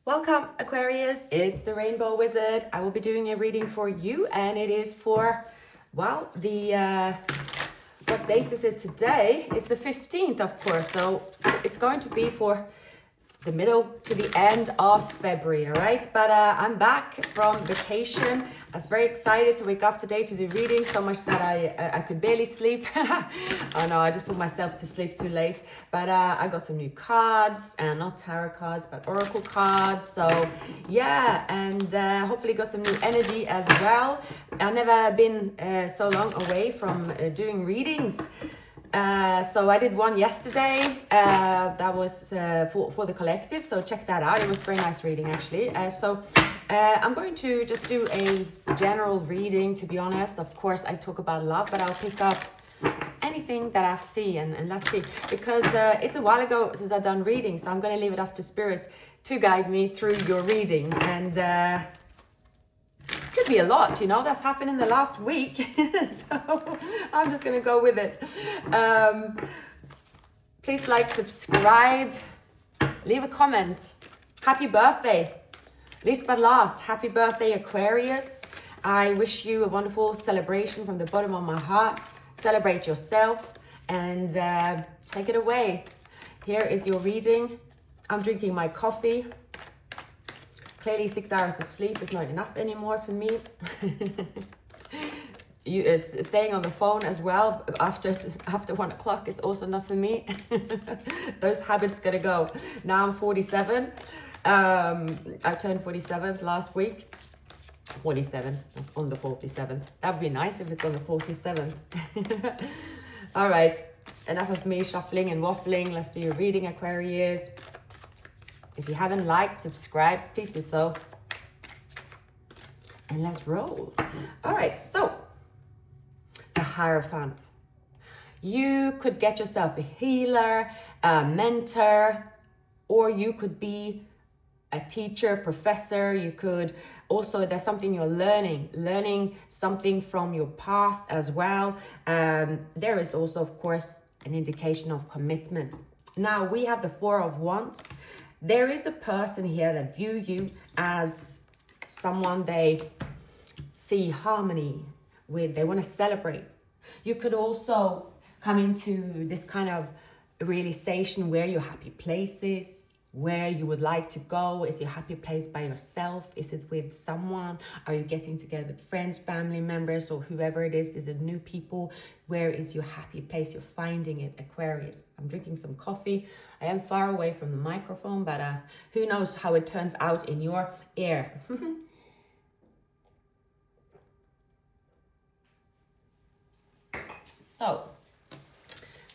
Welcome, Aquarius. It's the Rainbow Wizard. I will be doing a reading for you, and it is for, well, what date is it today? It's the 15th, of course. So it's going to be for the middle to the end of February, all right? But I'm back from vacation. I was very excited to wake up today to do reading, so much that I could barely sleep. Oh no, I just put myself to sleep too late. But I got some new cards, and not tarot cards, but oracle cards. So yeah, and hopefully got some new energy as well. I've never been so long away from doing readings. So I did one yesterday that was for the collective, so check that out. It was a very nice reading, actually. I'm going to just do a general reading, to be honest. Of course, I talk about love, but I'll pick up anything that I see, and let's see, because it's a while ago since I've done readings, so I'm going to leave it up to spirits to guide me through your reading. And could be a lot, that's happened in the last week. So I'm just gonna go with it. Please like, subscribe, leave a comment. Happy birthday. Least but last, happy birthday, Aquarius. I wish you a wonderful celebration from the bottom of my heart. Celebrate yourself and take it away. Here is your reading. I'm drinking my coffee. Clearly 6 hours of sleep is not enough anymore for me. Staying on the phone as well after 1 o'clock is also not for me. Those habits gotta go. Now I'm 47. I turned 47 last week. 47 on the 47th. That would be nice if it's on the 47th. All right, enough of me shuffling and waffling. Let's do your reading, Aquarius. If you haven't liked, subscribe, please do so. And let's roll. All right, so the Hierophant. You could get yourself a healer, a mentor, or you could be a teacher, professor. You could also, there's something you're learning something from your past as well. There is also, of course, an indication of commitment. Now we have the Four of Wands. There is a person here that view you as someone they see harmony with, they want to celebrate. You could also come into this kind of realization where your happy place is, where you would like to go. Is your happy place by yourself? Is it with someone? Are you getting together with friends, family members, or whoever it is? Is it new people? Where is your happy place? You're finding it, Aquarius. I'm drinking some coffee. I am far away from the microphone, but who knows how it turns out in your ear. So,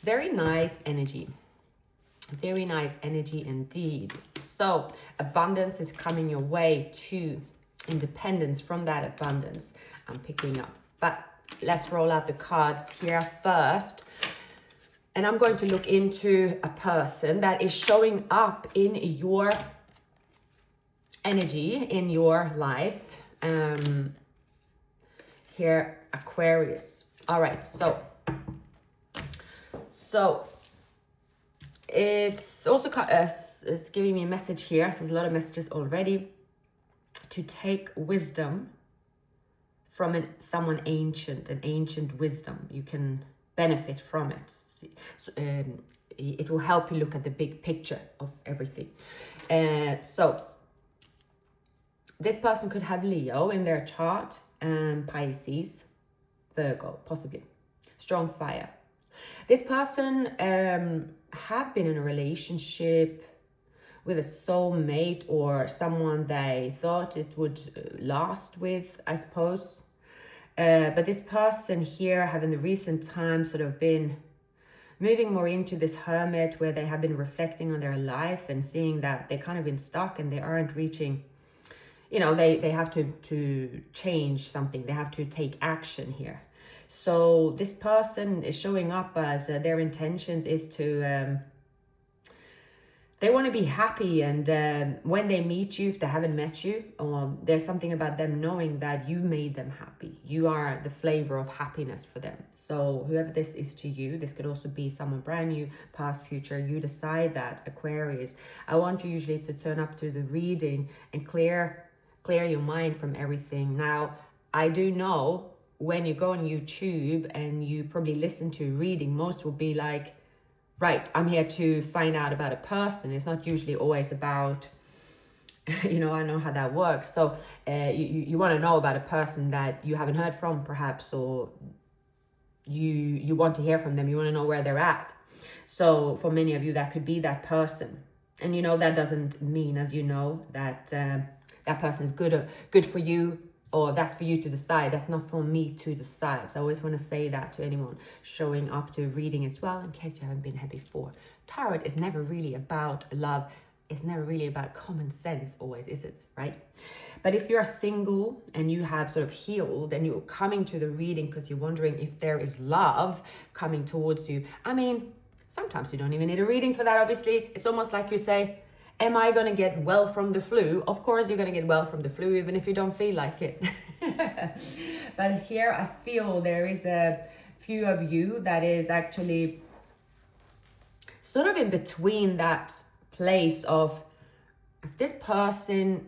very nice energy. Very nice energy indeed. So abundance is coming your way to independence from that abundance I'm picking up. But let's roll out the cards here first. And I'm going to look into a person that is showing up in your energy, in your life. Here, Aquarius. All right, so it's also it's giving me a message here. So there's a lot of messages already. To take wisdom from someone ancient, an ancient wisdom. You can benefit from it. So, it will help you look at the big picture of everything. So this person could have Leo in their chart, and Pisces, Virgo, possibly. Strong fire. This person have been in a relationship with a soulmate or someone they thought it would last with, I suppose. But this person here have in the recent times sort of been moving more into this hermit, where they have been reflecting on their life and seeing that they kind of been stuck and they aren't reaching, they have to change something. They have to take action here. So this person is showing up as their intentions is to, they want to be happy, and when they meet you, if they haven't met you, there's something about them knowing that you made them happy. You are the flavor of happiness for them. So whoever this is to you, this could also be someone brand new, past, future. You decide that, Aquarius. I want you usually to turn up to the reading and clear your mind from everything. Now, I do know when you go on YouTube and you probably listen to reading, most will be like, right, I'm here to find out about a person. It's not usually always about, I know how that works. So you want to know about a person that you haven't heard from perhaps, or you want to hear from them. You want to know where they're at. So for many of you, that could be that person. And that doesn't mean, as you know, that that person is good for you, or that's for you to decide. That's not for me to decide. So I always want to say that to anyone showing up to reading as well, in case you haven't been here before. Tarot is never really about love. It's never really about common sense always, is it? Right? But if you're single and you have sort of healed and you're coming to the reading because you're wondering if there is love coming towards you. I mean, sometimes you don't even need a reading for that, obviously. It's almost like you say, am I going to get well from the flu? Of course you're going to get well from the flu, even if you don't feel like it. But here I feel there is a few of you that is actually sort of in between that place of, if this person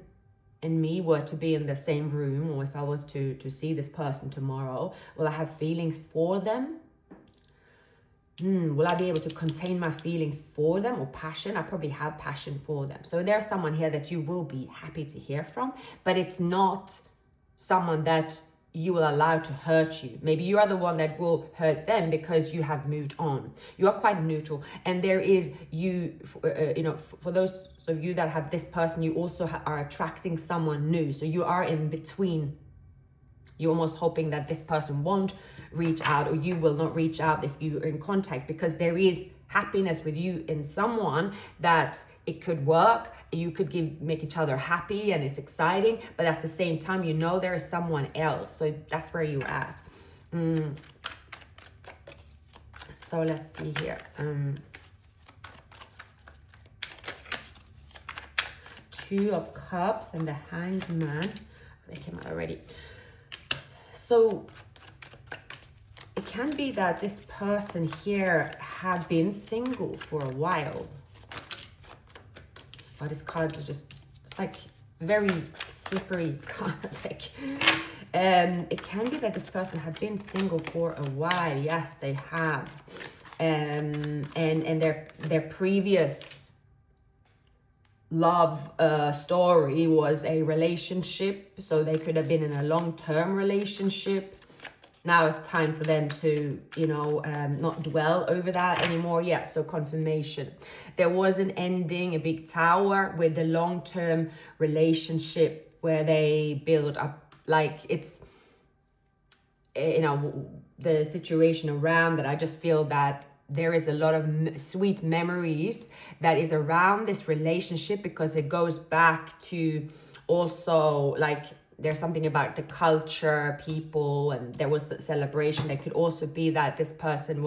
and me were to be in the same room, or if I was to see this person tomorrow, will I have feelings for them? Will I be able to contain my feelings for them, or passion? I probably have passion for them. So there's someone here that you will be happy to hear from, but it's not someone that you will allow to hurt you. Maybe you are the one that will hurt them because you have moved on. You are quite neutral. And there is for those of you that have this person, you also are attracting someone new. So you are in between. You're almost hoping that this person won't reach out, or you will not reach out if you are in contact, because there is happiness with you in someone that it could work. You could make each other happy and it's exciting, but at the same time, there is someone else. So that's where you're at. So let's see here. Two of Cups and the Hanged Man. They came out already. So it can be that this person here have been single for a while. But these cards are just, it's like very slippery card deck. It can be that this person have been single for a while. Yes, they have. And their previous love story was a relationship. So they could have been in a long-term relationship. Now it's time for them to, not dwell over that anymore. Yeah, so confirmation. There was an ending, a big tower with the long-term relationship where they build up, like it's, the situation around that. I just feel that there is a lot of sweet memories that is around this relationship, because it goes back to also like, there's something about the culture, people, and there was a celebration. It could also be that this person,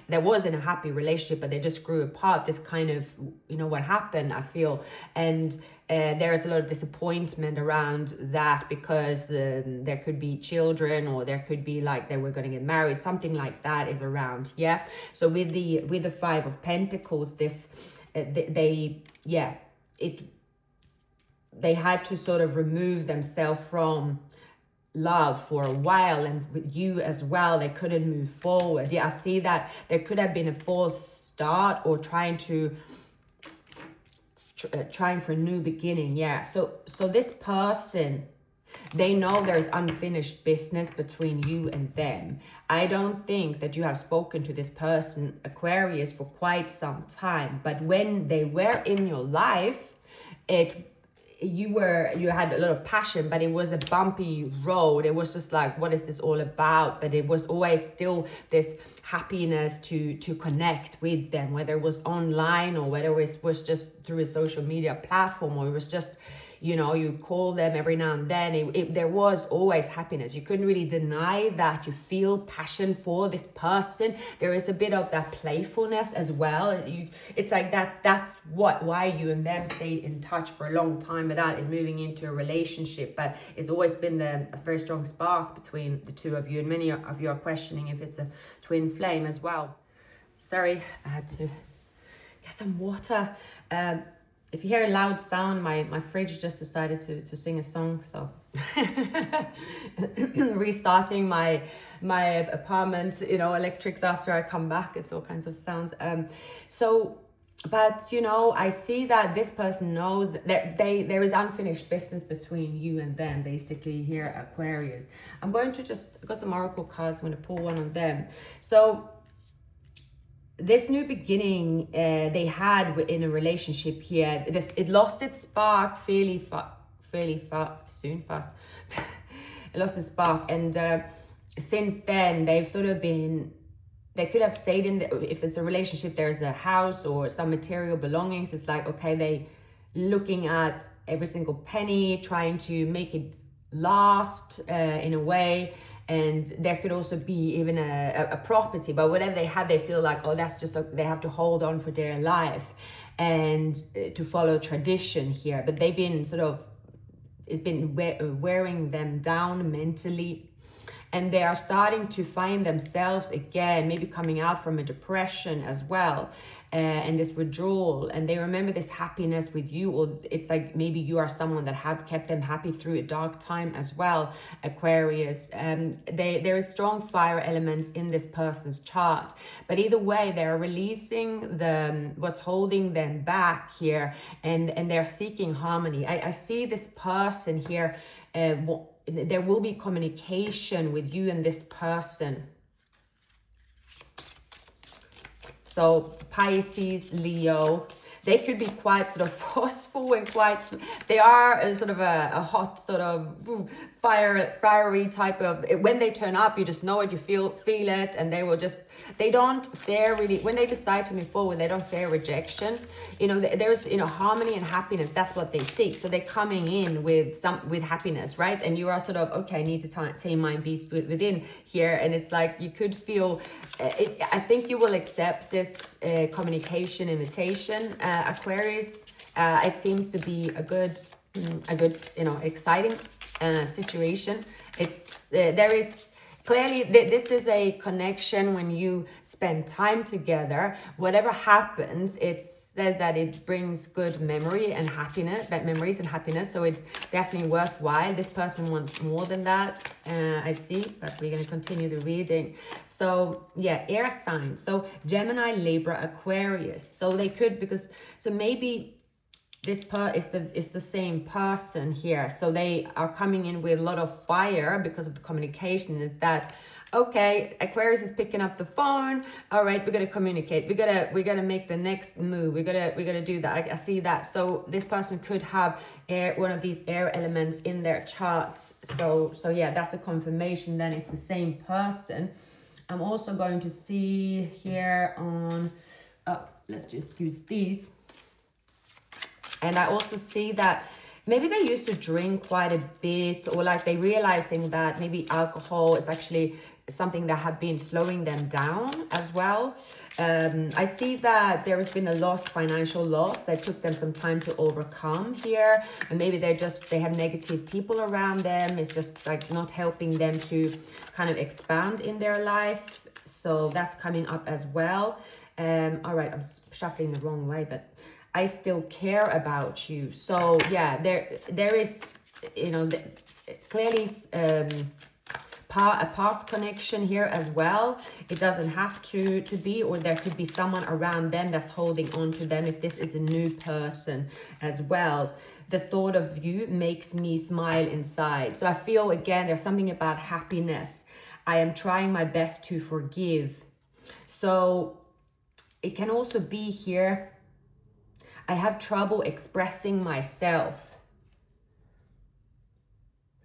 there wasn't a happy relationship, but they just grew apart. This kind of, what happened, I feel. And there's a lot of disappointment around that, because there could be children, or there could be like they were going to get married. Something like that is around, yeah? So with the Five of Pentacles, this, they had to sort of remove themselves from love for a while, and with you as well, they couldn't move forward. Yeah, I see that there could have been a false start, or trying for a new beginning. Yeah, so this person, they know there's unfinished business between you and them. I don't think that you have spoken to this person, Aquarius, for quite some time, but when they were in your life, you had a lot of passion, but it was a bumpy road. It was just like, what is this all about? But it was always still this happiness to connect with them, whether it was online or whether it was just through a social media platform, or it was just, you know, you call them every now and then. There was always happiness. You couldn't really deny that. You feel passion for this person. There is a bit of that playfulness as well. It's like that's why you and them stayed in touch for a long time without it moving into a relationship. But it's always been a very strong spark between the two of you, and many of you are questioning if it's a twin flame as well. Sorry, I had to get some water. If you hear a loud sound, my fridge just decided to sing a song, so restarting my apartment, you know, electrics after I come back, it's all kinds of sounds. But you know, I see that this person knows that there is unfinished business between you and them, basically here, Aquarius. I'm going to I got some oracle cards, I'm going to pull one on them. So this new beginning they had in a relationship here, it lost its spark fairly fast. It lost its spark, and since then they've sort of been, they could have stayed in if it's a relationship, there's a house or some material belongings. It's like, okay, they looking at every single penny, trying to make it last in a way. And there could also be even a property, but whatever they have, they feel like, oh, that's just, they have to hold on for dear life and to follow tradition here. But they've been sort of, it's been wearing them down mentally. And they are starting to find themselves again, maybe coming out from a depression as well, and this withdrawal. And they remember this happiness with you, or it's like maybe you are someone that have kept them happy through a dark time as well, Aquarius. There is strong fire elements in this person's chart. But either way, they're releasing what's holding them back here, and they're seeking harmony. I see this person here, there will be communication with you and this person. So Pisces, Leo, they could be quite sort of forceful and they are a sort of a hot sort of fiery type of, when they turn up, you just know it, you feel it, and they don't fear really, when they decide to move forward, they don't fear rejection. You know, there's, you know, harmony and happiness, that's what they seek. So they're coming in with happiness, right? And you are sort of, okay, I need to tame my beast within here. And it's like, you could feel, I think you will accept this communication invitation, Aquarius. It seems to be a good, you know, exciting situation. There is clearly, this is a connection when you spend time together. Whatever happens, it says that it brings good memories and happiness. So it's definitely worthwhile. This person wants more than that, I see, but we're going to continue the reading. So yeah, air signs. So Gemini, Libra, Aquarius. So they could, so maybe this is the same person here. So they are coming in with a lot of fire because of the communication. It's that, okay, Aquarius is picking up the phone. All right, we're gonna communicate. We're gonna make the next move. We're gonna do that. I see that. So this person could have one of these air elements in their charts. So yeah, that's a confirmation. Then it's the same person. I'm also going to see here on. Let's just use these. And I also see that maybe they used to drink quite a bit, or like they realizing that maybe alcohol is actually something that have been slowing them down as well. I see that there has been a financial loss that took them some time to overcome here. And maybe they have negative people around them. It's just like not helping them to kind of expand in their life. So that's coming up as well. All right, I'm shuffling the wrong way, but I still care about you. So yeah, there is, you know, clearly a past connection here as well. It doesn't have to be, or there could be someone around them that's holding on to them if this is a new person as well. The thought of you makes me smile inside. So I feel, again, there's something about happiness. I am trying my best to forgive. So it can also be here, I have trouble expressing myself.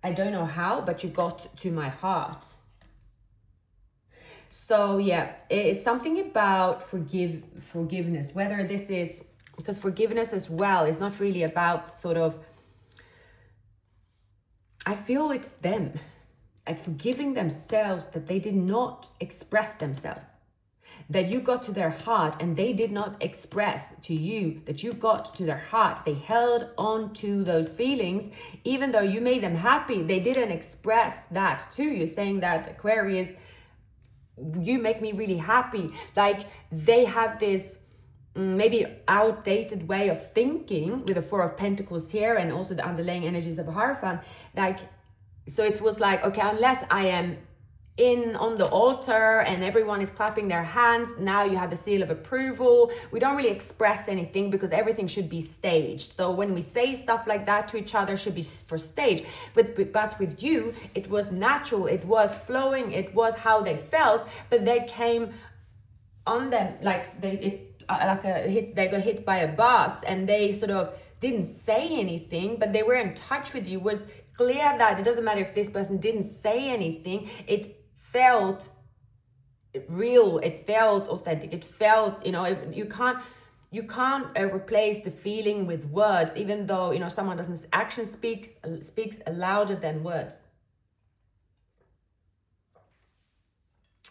I don't know how, but you got to my heart. So yeah, it's something about forgiveness, whether this is, because forgiveness as well is not really about sort of, I feel it's them, like forgiving themselves that they did not express themselves, that you got to their heart and they did not express to you, that you got to their heart. They held on to those feelings, even though you made them happy. They didn't express that to you, saying that, Aquarius, you make me really happy. Like they have this maybe outdated way of thinking with the Four of Pentacles here, and also the underlying energies of a Hierophant. Like, so it was like, okay, unless I am in on the altar and everyone is clapping their hands, now you have the seal of approval. We don't really express anything because everything should be staged. So when we say stuff like that to each other, should be for stage. But with you, it was natural, it was flowing, it was how they felt. But they came on them like they got hit by a bus, and they sort of didn't say anything, but they were in touch with you. It was clear that it doesn't matter if this person didn't say anything, it felt real, it felt authentic, it felt, you can't replace the feeling with words, even though someone doesn't, action speaks louder than words.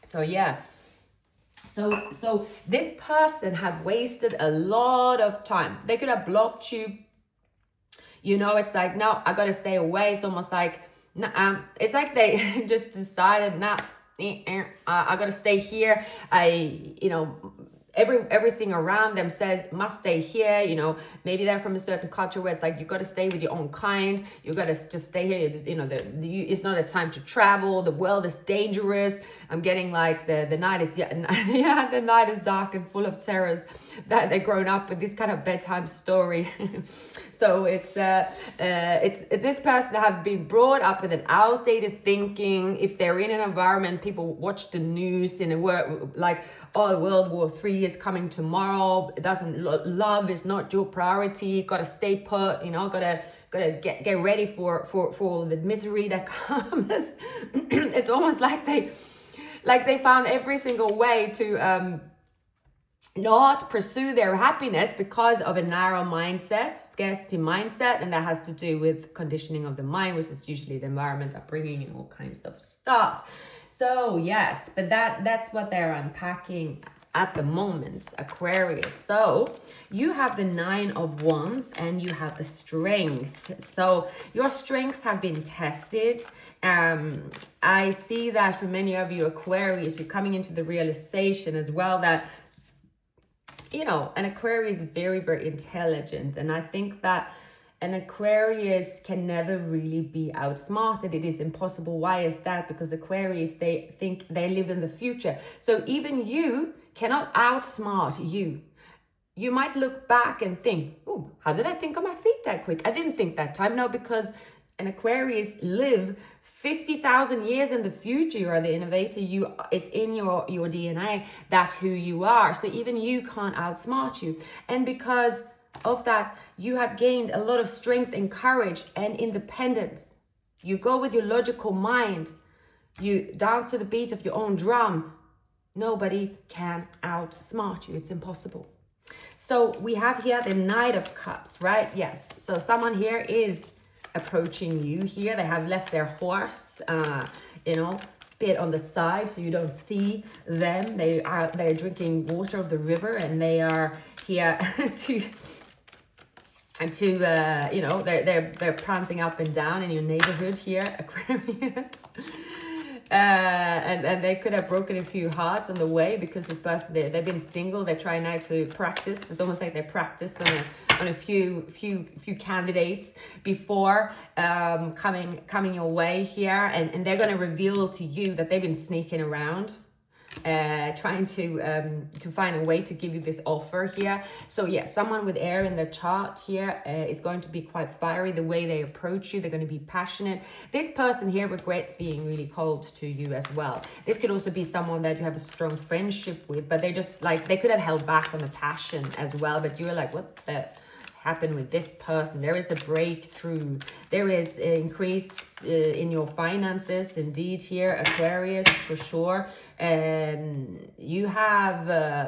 So yeah, so this person have wasted a lot of time. They could have blocked you, it's like, no, I gotta stay away. It's almost like it's like they just decided, nah, I gotta stay here. Everything around them says must stay here. Maybe they're from a certain culture where it's like you got to stay with your own kind, you got to just stay here. It's not a time to travel, the world is dangerous. I'm getting like the night is the night is dark and full of terrors, that they've grown up with this kind of bedtime story. So it's this person have been brought up with an outdated thinking. If they're in an environment, people watch the news in a word like, oh, World War III is coming tomorrow. It doesn't, love is not your priority. Got to stay put. Gotta get ready for the misery that comes. It's almost like they found every single way to not pursue their happiness because of a narrow mindset, scarcity mindset, and that has to do with conditioning of the mind, which is usually the environment, upbringing, and all kinds of stuff. So yes, but that's what they're unpacking at the moment, Aquarius. So you have the 9 of Wands and you have the Strength. So your strengths have been tested. I see that for many of you Aquarius, you're coming into the realization as well that an Aquarius is very, very intelligent. And I think that an Aquarius can never really be outsmarted. It is impossible. Why is that? Because Aquarius, they think they live in the future. So even you cannot outsmart you. You might look back and think, oh, how did I think on my feet that quick? I didn't think that time. No, because an Aquarius live 50,000 years in the future. You are the innovator. It's in your DNA. That's who you are. So even you can't outsmart you. And because of that, you have gained a lot of strength and courage and independence. You go with your logical mind. You dance to the beat of your own drum. Nobody can outsmart you. It's impossible. So we have here the Knight of Cups, right? Yes. So someone here is approaching you here. They have left their horse, bit on the side so you don't see them. They're drinking water of the river, and they are here they're prancing up and down in your neighborhood here, Aquarius. And they could have broken a few hearts on the way because this person, they've been single. They're trying now to practice. It's almost like they practiced on a few candidates before coming your way here, and they're going to reveal to you that they've been sneaking around, trying to find a way to give you this offer here. So yeah, someone with air in their chart here is going to be quite fiery. The way they approach you, they're going to be passionate. This person here regrets being really cold to you as well. This could also be someone that you have a strong friendship with, but they just like, they could have held back on the passion as well, but you're like, what the happen with this person. There is a breakthrough. There is an increase in your finances, indeed, here, Aquarius, for sure. You have,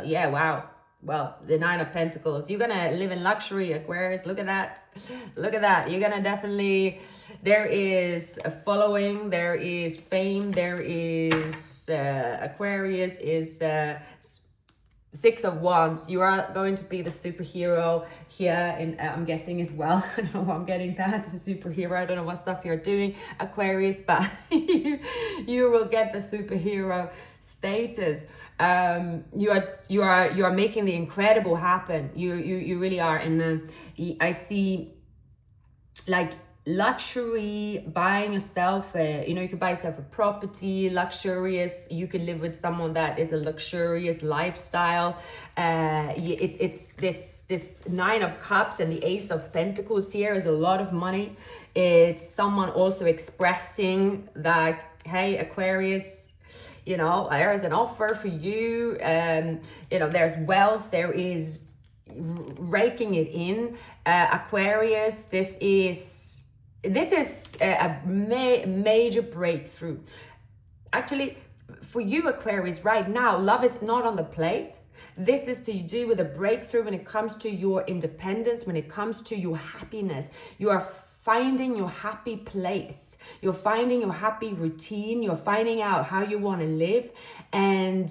yeah, wow. Well, the Nine of Pentacles. You're going to live in luxury, Aquarius. Look at that. Look at that. You're going to definitely... There is a following. There is fame. There is... Aquarius is... Six of Wands. You are going to be the superhero here, and I'm getting as well. I don't know why I'm getting that. The superhero. I don't know what stuff you're doing, Aquarius, but you will get the superhero status. You are making the incredible happen. You really are. And I see like luxury, buying yourself you can buy yourself a property, luxurious. You can live with someone that is a luxurious lifestyle. It's this Nine of Cups and the Ace of Pentacles here is a lot of money. It's someone also expressing that, hey, Aquarius, there is an offer for you. There's wealth, there is raking it in. Aquarius, this is a major breakthrough. Actually, for you, Aquarius, right now, love is not on the plate. This is to do with a breakthrough when it comes to your independence, when it comes to your happiness. You are finding your happy place. You're finding your happy routine. You're finding out how you want to live. And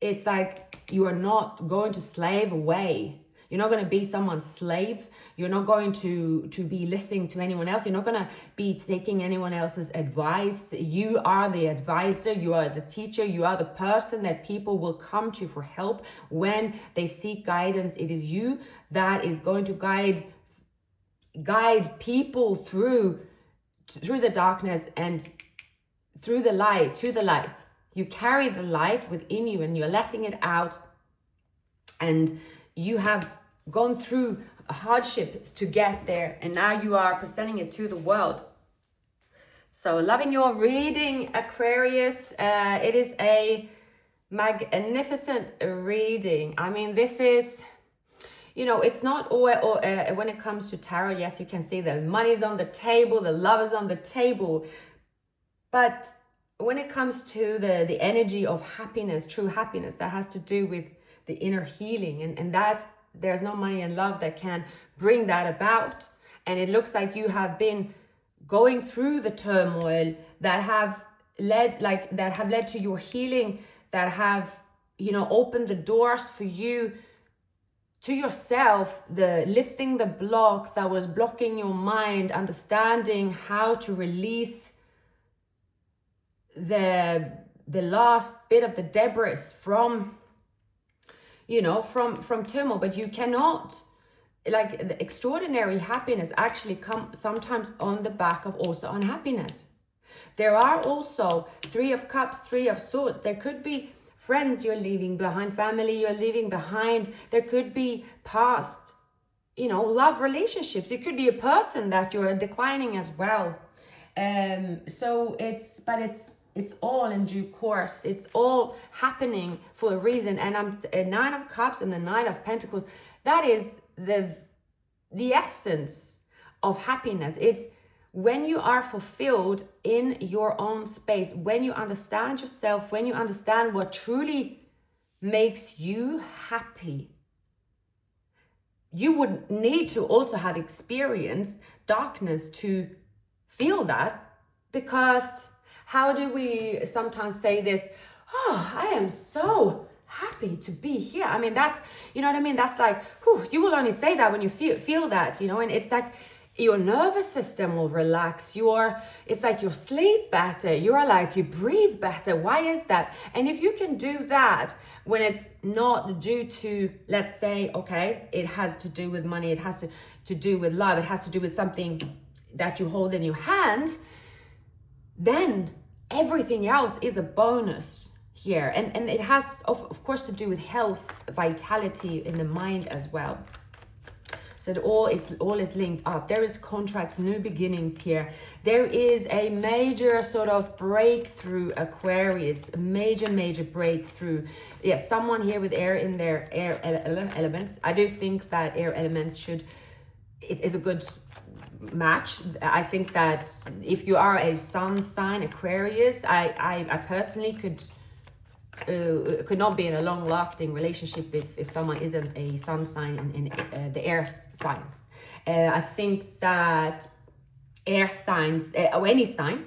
it's like you are not going to slave away. You're not going to be someone's slave. You're not going to be listening to anyone else. You're not going to be taking anyone else's advice. You are the advisor. You are the teacher. You are the person that people will come to for help when they seek guidance. It is you that is going to guide people through the darkness and through the light, to the light. You carry the light within you and you're letting it out. And you have gone through a hardship to get there, and now you are presenting it to the world. So loving your reading, Aquarius. It is a magnificent reading. I mean, this is, it's not all when it comes to tarot. Yes, you can see the money's on the table, the love is on the table. But when it comes to the energy of happiness, true happiness, that has to do with the inner healing, and that there's no money and love that can bring that about. And it looks like you have been going through the turmoil that have led to your healing, that have opened the doors for you to yourself, the lifting the block that was blocking your mind, understanding how to release the last bit of the debris from turmoil. But you cannot, the extraordinary happiness actually come sometimes on the back of also unhappiness. There are also Three of Cups, Three of Swords. There could be friends you're leaving behind, family you're leaving behind. There could be past, love relationships. It could be a person that you're declining as well. So it's all in due course. It's all happening for a reason. And I'm a Nine of Cups and the Nine of Pentacles. That is the essence of happiness. It's when you are fulfilled in your own space, when you understand yourself, when you understand what truly makes you happy. You would need to also have experienced darkness to feel that, because how do we sometimes say this? Oh, I am so happy to be here. I mean, that's, That's like, you will only say that when you feel that, and it's like your nervous system will relax. It's like you sleep better. You breathe better. Why is that? And if you can do that when it's not due to, let's say, okay, it has to do with money. It has to do with love. It has to do with something that you hold in your hand, then everything else is a bonus here. And it has, of course, to do with health, vitality in the mind as well. So it all is linked up. There is contracts, new beginnings here. There is a major sort of breakthrough, Aquarius, a major breakthrough. Yes, someone here with air in their elements. I do think that air elements is a good match. I think that if you are a sun sign Aquarius, I personally could not be in a long-lasting relationship if someone isn't a sun sign in the air signs. I think that air signs, or any sign,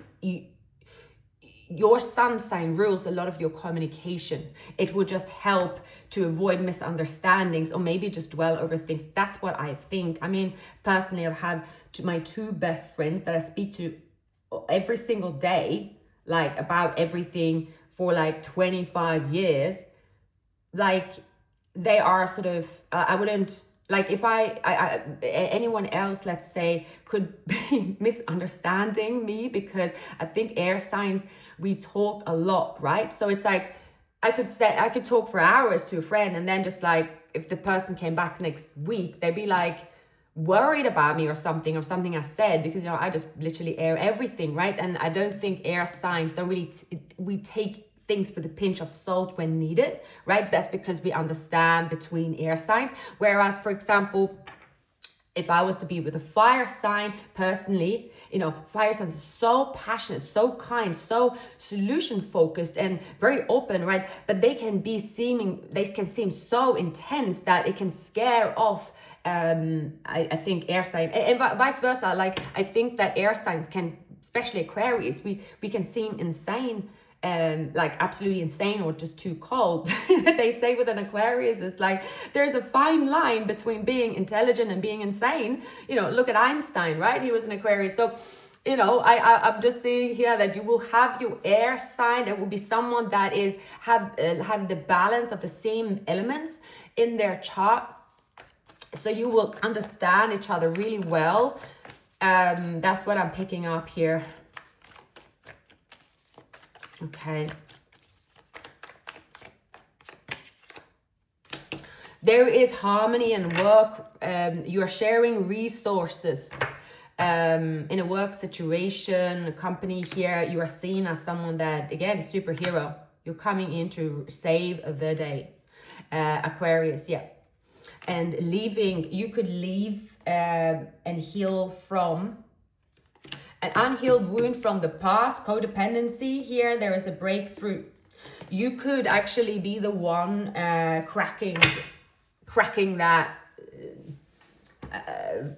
your sun sign rules a lot of your communication. It will just help to avoid misunderstandings or maybe just dwell over things. That's what I think. I mean, personally, I've had my two best friends that I speak to every single day, like about everything, for like 25 years. Like, they are sort of, I wouldn't, like if anyone else, let's say, could be misunderstanding me, because I think air signs, we talk a lot, right? So it's like, I could talk for hours to a friend, and then just like, if the person came back next week, they'd be like worried about me or something I said, because, you know, I just literally air everything, right? And I don't think air signs don't really, we take things with a pinch of salt when needed, right? That's because we understand between air signs. Whereas, for example, if I was to be with a fire sign, personally, you know, fire signs are so passionate, so kind, so solution focused and very open, right? But they can seem so intense that it can scare off, I think, air sign, and vice versa. Like, I think that air signs can, especially Aquarius, we can seem insane, like absolutely insane, or just too cold. They say with an Aquarius, it's like there's a fine line between being intelligent and being insane. You know, look at Einstein, right? He was an Aquarius. So, you know, I'm just seeing here that you will have your air sign. It will be someone that is have the balance of the same elements in their chart, so you will understand each other really well. That's what I'm picking up here. Okay. There is harmony in work. You are sharing resources in a work situation, a company here. You are seen as someone that, again, is superhero. You're coming in to save the day. Aquarius, yeah. And leaving, you could leave and heal from an unhealed wound from the past, codependency. Here, there is a breakthrough. You could actually be the one cracking that,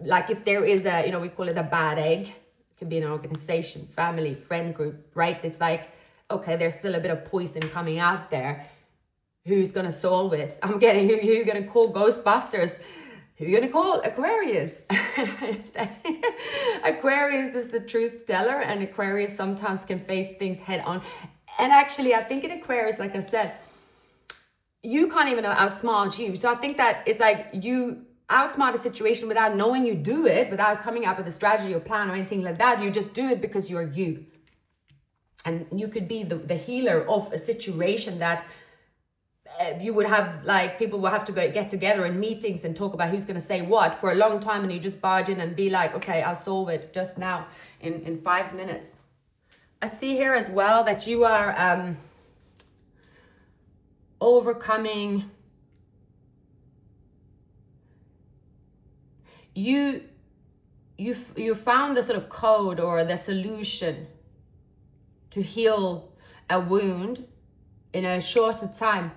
like if there is a, you know, we call it a bad egg. It could be an organization, family, friend group, right? It's like, okay, there's still a bit of poison coming out there. Who's going to solve it? I'm getting, who you're going to call Ghostbusters? Who are you going to call? Aquarius. Aquarius is the truth teller, and Aquarius sometimes can face things head on. And actually, I think in Aquarius, like I said, you can't even outsmart you. So I think that it's like you outsmart a situation without knowing you do it, without coming up with a strategy or plan or anything like that. You just do it because you're you. And you could be the healer of a situation that you would have, like, people will have to get together in meetings and talk about who's going to say what for a long time, and you just barge in and be like, okay, I'll solve it just now in 5 minutes. I see here as well that you are overcoming. You found the sort of code or the solution to heal a wound in a shorter time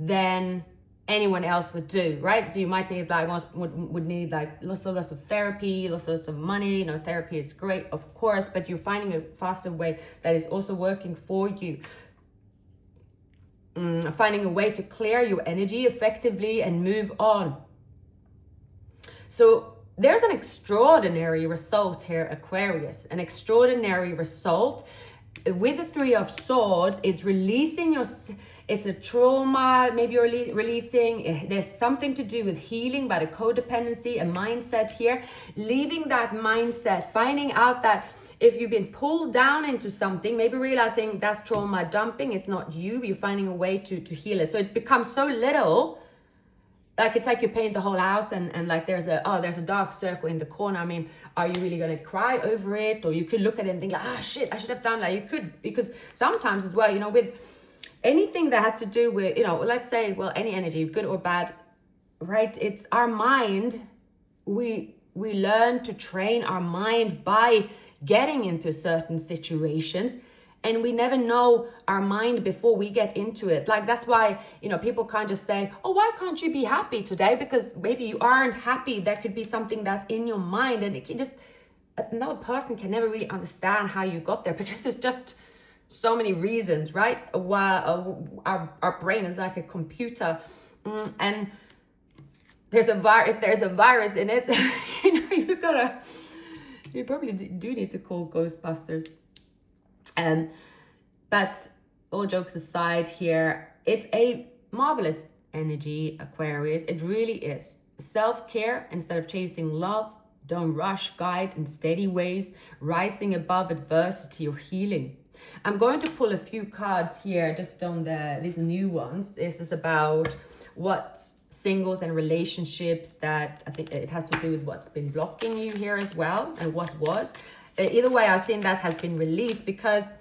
than anyone else would do, right? So you might need, like, would need like lots of therapy, lots of money. You know, therapy is great, of course, but you're finding a faster way that is also working for you. Finding a way to clear your energy effectively and move on. So there's an extraordinary result here, Aquarius. An extraordinary result with the Three of Swords is releasing your... It's a trauma, maybe you're releasing. There's something to do with healing by the codependency, a mindset here. Leaving that mindset, finding out that if you've been pulled down into something, maybe realizing that's trauma dumping, it's not you, you're finding a way to heal it. So it becomes so little like, it's like you paint the whole house and like there's a dark circle in the corner. I mean, are you really gonna cry over it? Or you could look at it and think like, ah, shit, I should have done that. You could, because sometimes as well, you know, with anything that has to do with, you know, let's say, well, any energy, good or bad, right? It's our mind. We learn to train our mind by getting into certain situations, and we never know our mind before we get into it. Like, that's why, you know, people can't just say, oh, why can't you be happy today? Because maybe you aren't happy. That could be something that's in your mind, and it can just, another person can never really understand how you got there, because it's just so many reasons, right? Our brain is like a computer, and if there's a virus in it, you know, you probably do need to call Ghostbusters. But all jokes aside here, it's a marvelous energy, Aquarius. It really is. Self-care instead of chasing love. Don't rush, guide in steady ways, rising above adversity or healing. I'm going to pull a few cards here, just on these new ones. This is about what singles and relationships, that I think it has to do with what's been blocking you here as well, and what was. Either way, I've seen that has been released, because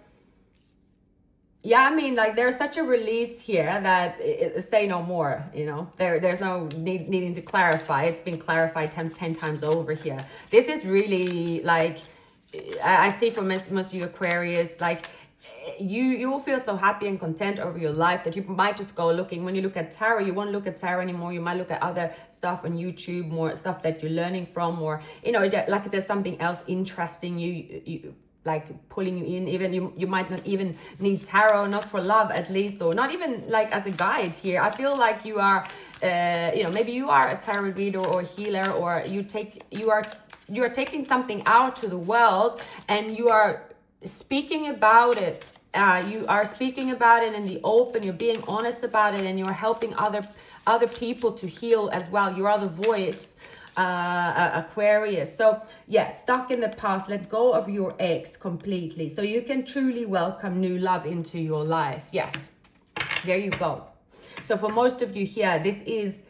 yeah, I mean, like, there's such a release here that say no more, you know, there's no needing to clarify. It's been clarified 10 times over here. This is really like, I see from most of you Aquarius, like, you will feel so happy and content over your life that you might just go looking. When you look at tarot, you won't look at tarot anymore. You might look at other stuff on YouTube, more stuff that you're learning from, or, you know, like there's something else interesting you like pulling you in. Even you might not even need tarot, not for love at least, or not even like as a guide here. I feel like you are, you know, maybe you are a tarot reader or healer, or you are taking something out to the world, and you are speaking about it. You are speaking about it in the open. You're being honest about it, and you're helping other people to heal as well. You are the voice, Aquarius. So yeah, stuck in the past, let go of your ex completely, so you can truly welcome new love into your life. Yes, there you go. So for most of you here, this is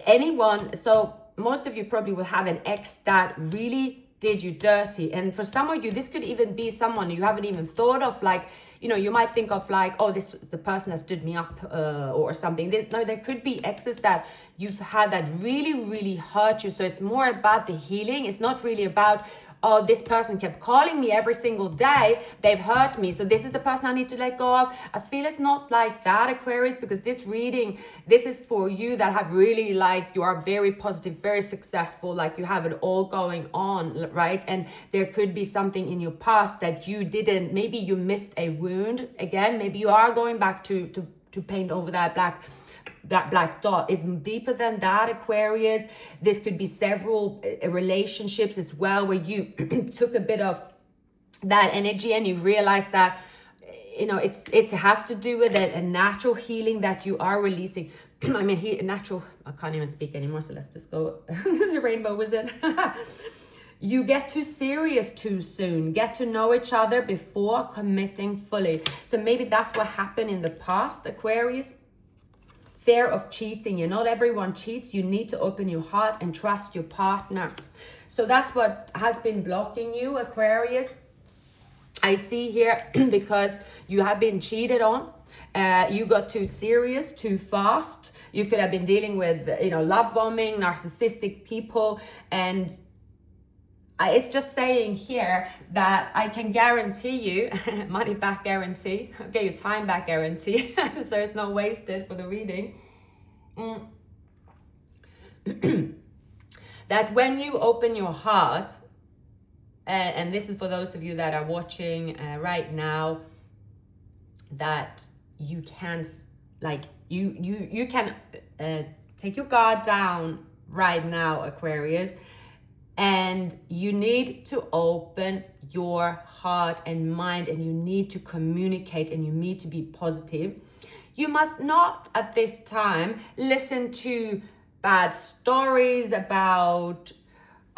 anyone. So most of you probably will have an ex that really did you dirty. And for some of you, this could even be someone you haven't even thought of. Like, you know, you might think of like, oh, this the person that stood me up or something. No, there could be exes that you've had that really hurt you. So it's more about the healing. It's not really about, oh, this person kept calling me every single day, they've hurt me, so this is the person I need to let go of. I feel it's not like that, Aquarius, because this reading, this is for you that have really, like, you are very positive, very successful, like you have it all going on, right? And there could be something in your past that you didn't, maybe you missed a wound again, maybe you are going back to paint over that black dot. Is deeper than that, Aquarius. This could be several relationships as well, where you took a bit of that energy and you realized that, you know, it has to do with a natural healing that you are releasing. I mean, natural, I can't even speak anymore, so let's just go to the Rainbow Wizard. You get too serious too soon. Get to know each other before committing fully. So maybe that's what happened in the past, Aquarius. Fear of cheating. You know, not everyone cheats. You need to open your heart and trust your partner. So that's what has been blocking you, Aquarius. I see here because you have been cheated on. You got too serious too fast. You could have been dealing with, you know, love bombing, narcissistic people, and it's just saying here that I can guarantee you money back guarantee, okay, your time back guarantee, so it's not wasted for the reading. That when you open your heart, and this is for those of you that are watching right now, that you can, like, you can take your guard down right now, Aquarius. And you need to open your heart and mind, and you need to communicate, and you need to be positive. You must not at this time listen to bad stories about,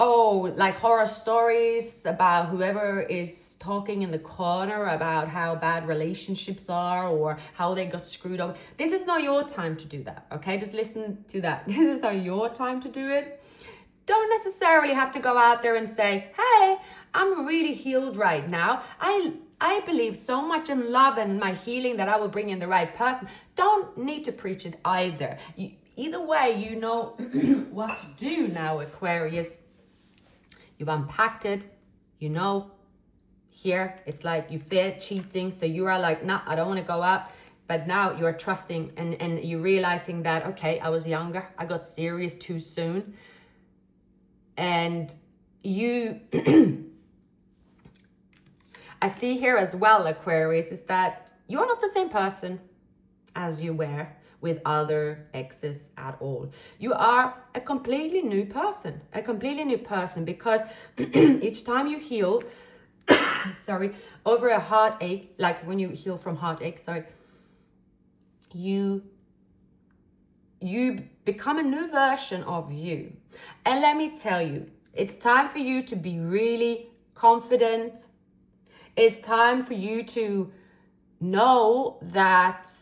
like horror stories about whoever is talking in the corner about how bad relationships are or how they got screwed up. This is not your time to do that, okay? Just listen to that. This is not your time to do it. Don't necessarily have to go out there and say, hey, I'm really healed right now. I believe so much in love and my healing that I will bring in the right person. Don't need to preach it either. Either way, you know what to do now, Aquarius. You've unpacked it, you know, here it's like you fear cheating. So you are like, nah, I don't want to go out. But now you're trusting and you're realizing that, okay, I was younger. I got serious too soon. And you, I see here as well, Aquarius, is that you're not the same person as you were with other exes at all. You are a completely new person, because each time you heal, over a heartache, like when you heal from heartache, you become a new version of you. And let me tell you, it's time for you to be really confident. It's time for you to know that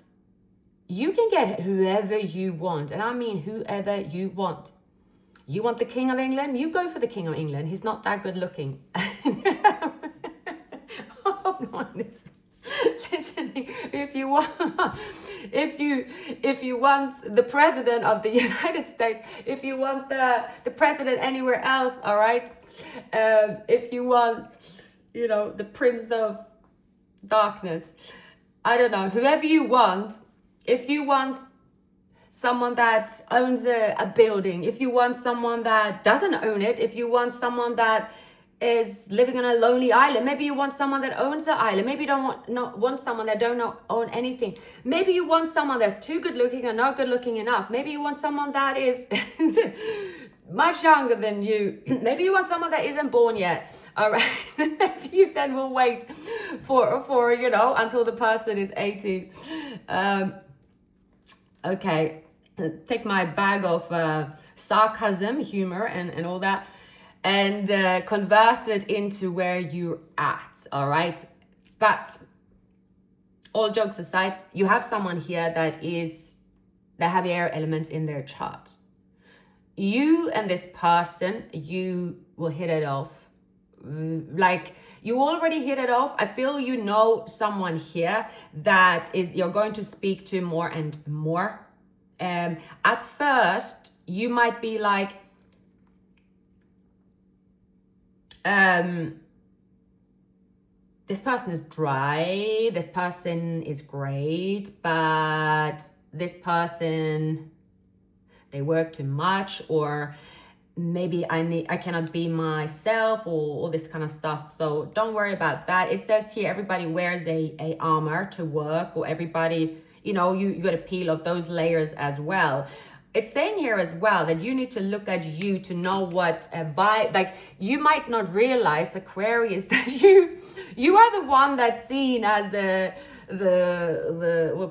you can get whoever you want. And I mean whoever you want. You want the King of England? You go for the King of England. He's not that good looking. Oh, no, listening. If you want the president of the United States, if you want the president anywhere else, all right? If you want, the Prince of Darkness, I don't know, whoever you want. If you want someone that owns a building, if you want someone that doesn't own it, if you want someone that is living on a lonely island, maybe you want someone that owns the island, maybe you don't want someone that don't own anything, maybe you want someone that's too good looking or not good looking enough, maybe you want someone that is much younger than you, maybe you want someone that isn't born yet, all right? Maybe you then will wait for until the person is 18. Okay, take my bag of sarcasm, humor, and all that, and convert it into where you're at, all right? But all jokes aside, you have someone here that have air elements in their chart. You and this person, you will hit it off. Like, you already hit it off. I feel you know someone here that you're going to speak to more and more. At first, you might be like, this person is dry, this person is great, but this person, they work too much, or maybe I cannot be myself, or all this kind of stuff. So don't worry about that. It says here everybody wears a armor to work, or everybody, you got to peel off those layers as well. It's saying here as well that you need to look at you to know what a vibe, like you might not realize, Aquarius, that you are the one that's seen as the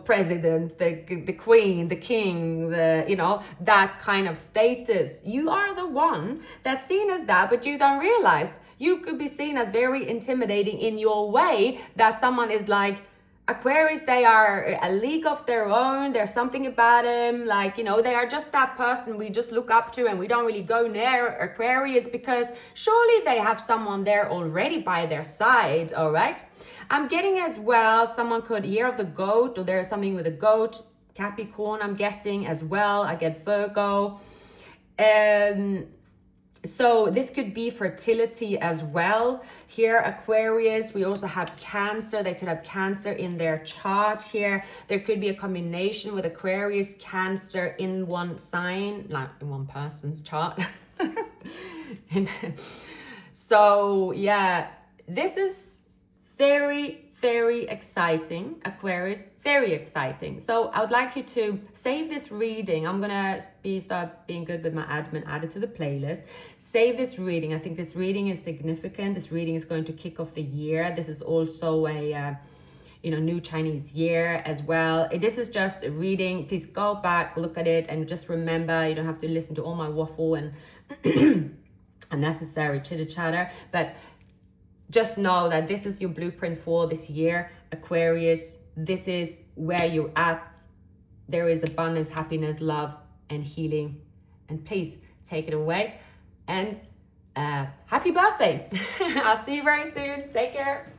president, the queen, the king, that kind of status. You are the one that's seen as that, but you don't realize you could be seen as very intimidating in your way, that someone is like, Aquarius, they are a league of their own. There's something about them, like, they are just that person we just look up to, and we don't really go near Aquarius because surely they have someone there already by their side, all right? I'm getting as well, someone could year of the goat, or there's something with a goat, Capricorn I'm getting as well. I get Virgo. So this could be fertility as well. Here, Aquarius, we also have Cancer. They could have Cancer in their chart here. There could be a combination with Aquarius, Cancer in one sign, like in one person's chart. So yeah, this is very, very exciting, Aquarius, very exciting. So I would like you to save this reading. I'm gonna start being good with my admin, add it to the playlist. Save this reading. I think this reading is significant. This reading is going to kick off the year. This is also a new Chinese year as well. This is just a reading. Please go back, look at it, and just remember, you don't have to listen to all my waffle and unnecessary chitter chatter. But just know that this is your blueprint for this year, Aquarius. This is where you're at. There is abundance, happiness, love, and healing. And please take it away. And happy birthday. I'll see you very soon. Take care.